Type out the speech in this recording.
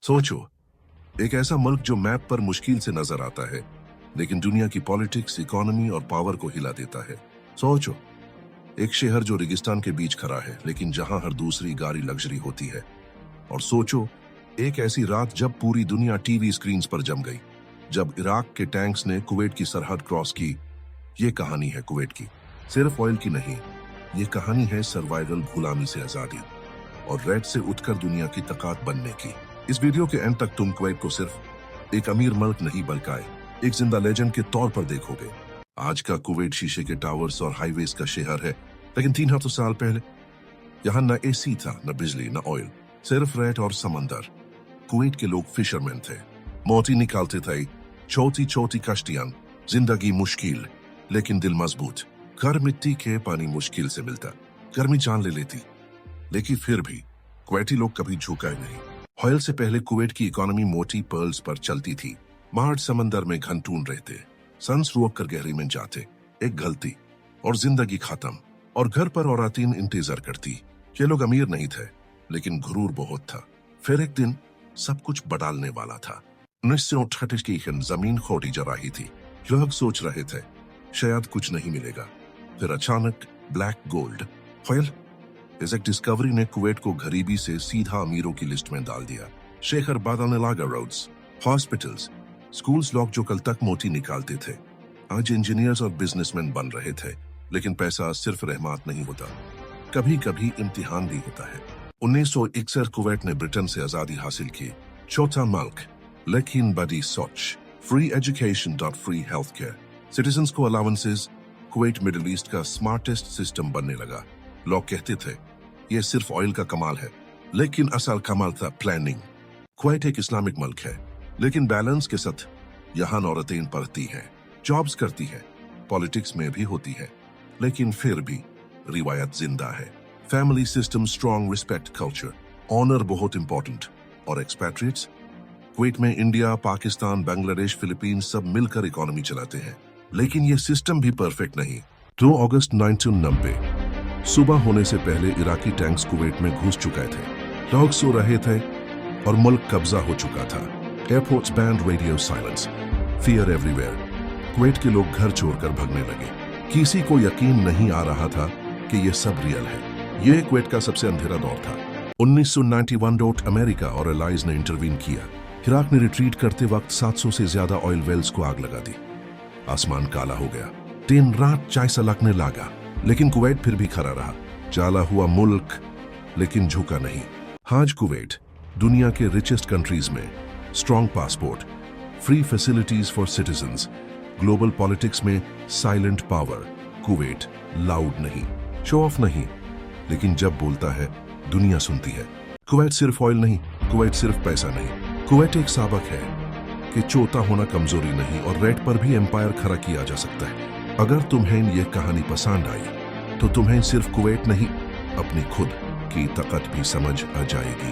सोचो, एक ऐसा मुल्क जो मैप पर मुश्किल से नजर आता है लेकिन दुनिया की पॉलिटिक्स, इकोनॉमी और पावर को हिला देता है। सोचो, एक शहर जो रेगिस्तान के बीच खड़ा है लेकिन जहां हर दूसरी गाड़ी लग्जरी होती है। और सोचो, एक ऐसी रात जब पूरी दुनिया टीवी स्क्रीन पर जम गई, जब इराक के टैंक्स ने कुवैत की सरहद क्रॉस की। ये कहानी है कुवैत की, सिर्फ ऑयल की नहीं। ये कहानी है सर्वाइवल, गुलामी से आजादी और रेड से उठकर दुनिया की ताकत बनने की। इस वीडियो के एंड तक तुम कुवैत को सिर्फ एक अमीर मुल्क नहीं बल्कि एक जिंदा लेजेंड के तौर पर देखोगे। आज का कुवैत शीशे के टावर्स और हाईवेज का शहर है, लेकिन 300 साल पहले यहाँ न एसी था, न बिजली, न ऑयल, सिर्फ रेत और समंदर। कुवैत के लोग फिशरमैन थे, मोती निकालते थे, छोटी छोटी कश्तियां। जिंदगी मुश्किल लेकिन दिल मजबूत। घर मिट्टी के, पानी मुश्किल से मिलता, गर्मी जान ले लेती, लेकिन फिर भी कुवैती लोग कभी झुकाए नहीं। ऑयल से पहले कुवैत की इकोनॉमी मोटी पर्ल्स पर चलती थी। मार्च समंदर में घंटून रहते, सन्स रोक कर गहरी में जाते, एक गलती और जिंदगी खत्म। और घर पर औरतें इंतजार करती। ये लोग अमीर नहीं थे लेकिन गुरूर बहुत था। फिर एक दिन सब कुछ बदलने वाला था। 1938 की जमीन खोटी जा रही थी। लोग सोच रहे थे शायद कुछ नहीं मिलेगा। फिर अचानक ब्लैक गोल्ड ऑयल इस एक डिस्कवरी ने कुवैत को गरीबी से सीधा अमीरों की लिस्ट में डाल दिया। शहर बदलने लगा, रोड्स, हॉस्पिटल्स, स्कूल्स। लोग जो कल तक मोती निकालते थे आज इंजीनियर्स और बिजनेसमैन बन रहे थे। लेकिन पैसा सिर्फ रहमत नहीं होता, कभी कभी इम्तिहान भी होता है। 1961 कुवैत ने ब्रिटेन से आजादी हासिल की। छोटा मुल्क लेकिन बड़ी सोच, free education, free health care, citizens को अलाउंसेस। कुवैत मिडिल ईस्ट का स्मार्टेस्ट सिस्टम बनने लगा। लोग कहते थे यह सिर्फ ऑयल का कमाल है, लेकिन असल कमाल था प्लानिंग। कुवैत एक इस्लामिक मुल्क है, लेकिन बैलेंस के साथ यहाँ औरतें पढ़ती हैं, जॉब्स करती हैं, पॉलिटिक्स में भी होती है, लेकिन फिर भी रिवायत जिंदा है। Family system strong, respect, culture, honour बहुत इंपॉर्टेंट। और एक्सपैट्रिएट्स कुवैत में इंडिया, पाकिस्तान, बांग्लादेश, फिलीपींस सब मिलकर इकोनॉमी चलाते हैं। लेकिन ये सिस्टम भी परफेक्ट नहीं। 2 अगस्त 1990 सुबह होने से पहले इराकी टैंक्स कुवैत में घुस चुके थे। लोग सो रहे थे और मुल्क कब्जा हो चुका था। Airports band, radio silence, fear everywhere. Kuwait के लोग घर छोड़कर भागने लगे। किसी को यकीन नहीं आ रहा था कि यह सब रियल है। यह कुवैत का सबसे अंधेरा दौर था। 1991 अमेरिका और एलाइज ने इंटरवीन किया। इराक ने रिट्रीट करते वक्त 700 से ज्यादा ऑयल वेल्स को आग लगा दी। आसमान काला हो गया, दिन रात जैसा लगने लगा, लेकिन कुवैत फिर भी खड़ा रहा। जाला हुआ मुल्क लेकिन झुका नहीं। आज कुवैत दुनिया के रिचेस्ट कंट्रीज में, strong passport, free facilities for citizens, global politics में साइलेंट पावर। कुवैत लाउड नहीं, शो ऑफ नहीं, लेकिन जब बोलता है दुनिया सुनती है। कुवैत सिर्फ ऑयल नहीं, कुवैत सिर्फ पैसा नहीं। कुवैत एक सबक है कि छोटा होना कमजोरी नहीं और रेट पर भी एम्पायर खड़ा किया जा सकता है। अगर तुम्हें यह कहानी पसंद आई तो तुम्हें सिर्फ कुवैत नहीं, अपनी खुद की ताकत भी समझ आ जाएगी।